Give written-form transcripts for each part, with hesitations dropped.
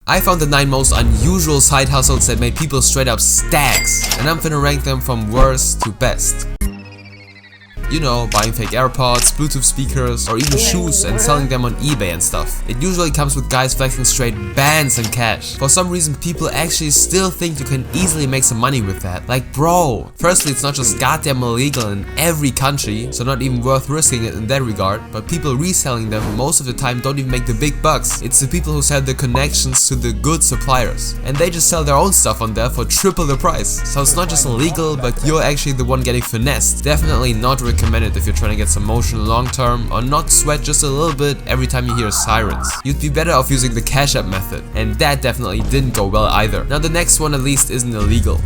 I found the 9 most unusual side hustles that made people straight up stacks, and I'm finna rank them from worst to best. You know, buying fake AirPods, Bluetooth speakers, or even shoes and selling them on eBay and stuff. It usually comes with guys flexing straight bands and cash. For some reason, people actually still think you can easily make some money with that. Like, bro, firstly, it's not just goddamn illegal in every country, so not even worth risking it in that regard, but people reselling them most of the time don't even make the big bucks. It's the people who sell the connections to the good suppliers, and they just sell their own stuff on there for triple the price. So it's not just illegal, but you're actually the one getting finessed. Definitely not recommended if you're trying to get some motion long term, or not sweat just a little bit every time you hear sirens. You'd be better off using the Cash App method, and that definitely didn't go well either. Now the next one at least isn't illegal.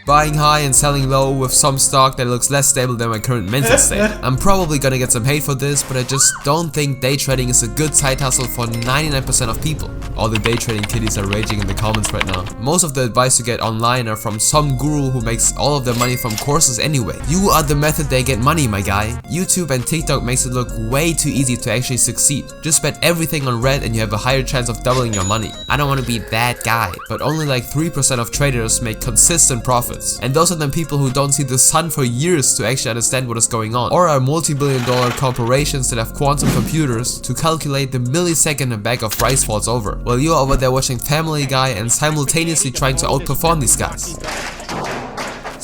Buying high and selling low with some stock that looks less stable than my current mental state. I'm probably gonna get some hate for this, but I just don't think day trading is a good side hustle for 99% of people. All the day trading kiddies are raging in the comments right now. Most of the advice you get online are from some guru who makes all of their money from courses anyway. You are the method they get money, my guy. YouTube and TikTok makes it look way too easy to actually succeed. Just bet everything on red and you have a higher chance of doubling your money. I don't want to be that guy, but only like 3% of traders make consistent profits. And those are the people who don't see the sun for years to actually understand what is going on, or are multi-billion-dollar corporations that have quantum computers to calculate the millisecond a bag of rice falls over, while you're over there watching Family Guy and simultaneously trying to outperform these guys.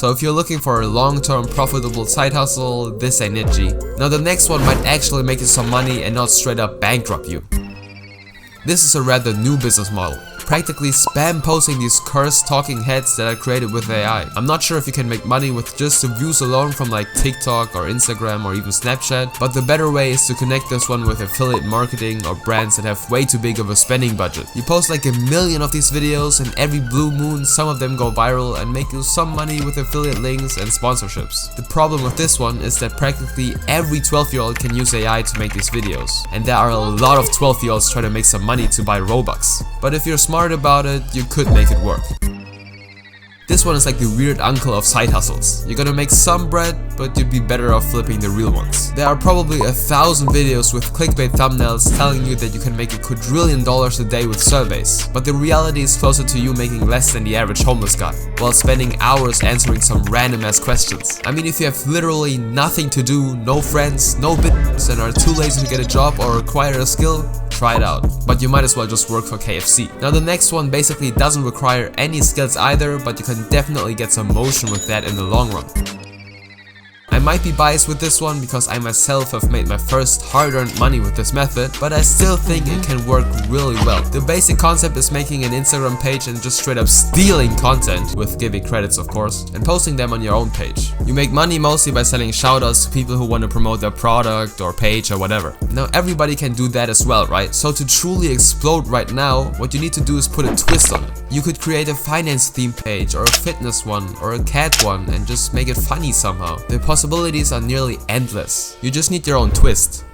So if you're looking for a long-term profitable side hustle, this ain't it, G. Now the next one might actually make you some money and not straight up bankrupt you. This is a rather new business model. Practically spam posting these cursed talking heads that are created with AI. I'm not sure if you can make money with just the views alone from like TikTok or Instagram or even Snapchat, but the better way is to connect this one with affiliate marketing or brands that have way too big of a spending budget. You post like 1 million of these videos, and every blue moon some of them go viral and make you some money with affiliate links and sponsorships. The problem with this one is that practically every 12-year-old can use AI to make these videos, and there are a lot of 12-year-olds trying to make some money to buy Robux. But if you're smart about it, you could make it work. This one is like the weird uncle of side hustles. You're gonna make some bread, but you'd be better off flipping the real ones. There are probably 1,000 videos with clickbait thumbnails telling you that you can make $1 quadrillion a day with surveys, but the reality is closer to you making less than the average homeless guy, while spending hours answering some random ass questions. I mean, if you have literally nothing to do, no friends, no business, and are too lazy to get a job or acquire a skill, try it out. But you might as well just work for KFC. Now the next one basically doesn't require any skills either, but you can definitely get some motion with that in the long run. I might be biased with this one because I myself have made my first hard-earned money with this method, but I still think it can work really well. The basic concept is making an Instagram page and just straight up stealing content, with giving credits of course, and posting them on your own page. You make money mostly by selling shoutouts to people who want to promote their product or page or whatever. Now everybody can do that as well, right? So to truly explode right now, what you need to do is put a twist on it. You could create a finance theme page, or a fitness one, or a cat one, and just make it funny somehow. The possibilities are nearly endless. You just need your own twist.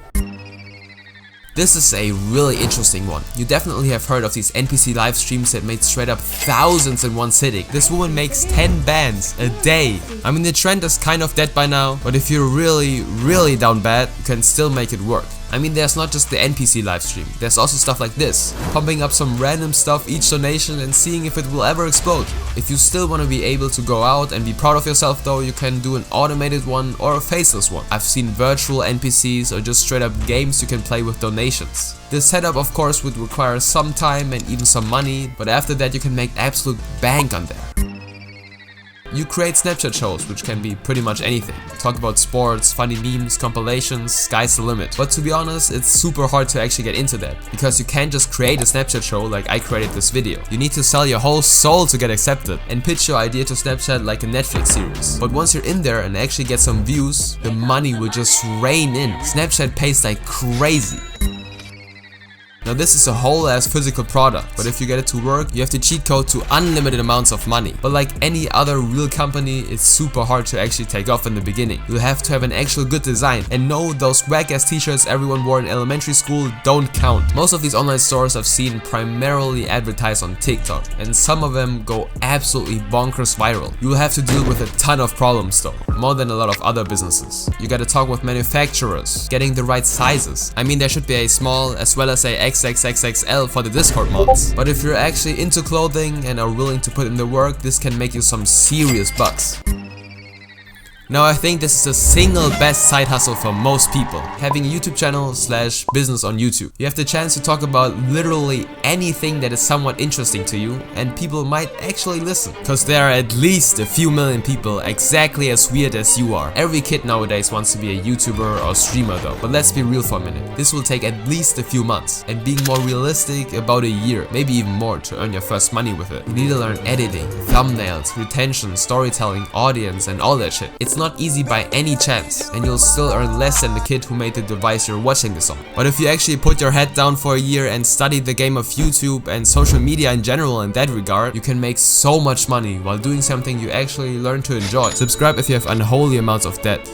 This is a really interesting one. You definitely have heard of these NPC live streams that made straight up thousands in one sitting. This woman makes 10 bands a day. I mean, the trend is kind of dead by now, but if you're really down bad, you can still make it work. I mean, there's not just the NPC livestream, there's also stuff like this, pumping up some random stuff each donation and seeing if it will ever explode. If you still want to be able to go out and be proud of yourself though, you can do an automated one or a faceless one. I've seen virtual NPCs or just straight up games you can play with donations. This setup of course would require some time and even some money, but after that you can make absolute bank on there. You create Snapchat shows, which can be pretty much anything. Talk about sports, funny memes, compilations, sky's the limit. But to be honest, it's super hard to actually get into that, because you can't just create a Snapchat show like I created this video. You need to sell your whole soul to get accepted and pitch your idea to Snapchat like a Netflix series. But once you're in there and actually get some views, the money will just rain in. Snapchat pays like crazy. Now this is a whole ass physical product, but if you get it to work, you have to cheat code to unlimited amounts of money. But like any other real company, it's super hard to actually take off in the beginning. You'll have to have an actual good design, and no, those whack ass t-shirts everyone wore in elementary school don't count. Most of these online stores I've seen primarily advertise on TikTok, and some of them go absolutely bonkers viral. You'll have to deal with a ton of problems though, more than a lot of other businesses. You gotta talk with manufacturers, getting the right sizes. I mean, there should be a small as well as a XXXXL for the Discord mods. But if you're actually into clothing and are willing to put in the work, this can make you some serious bucks. Now I think this is the single best side hustle for most people, having a YouTube channel / business on YouTube. You have the chance to talk about literally anything that is somewhat interesting to you, and people might actually listen. Cause there are at least a few million people exactly as weird as you are. Every kid nowadays wants to be a YouTuber or streamer though, but let's be real for a minute. This will take at least a few months, and being more realistic, about a year, maybe even more, to earn your first money with it. You need to learn editing, thumbnails, retention, storytelling, audience, and all that shit. It's not easy by any chance, and you'll still earn less than the kid who made the device you're watching this on. But if you actually put your head down for a year and study the game of YouTube and social media in general in that regard, you can make so much money while doing something you actually learn to enjoy. Subscribe if you have unholy amounts of debt.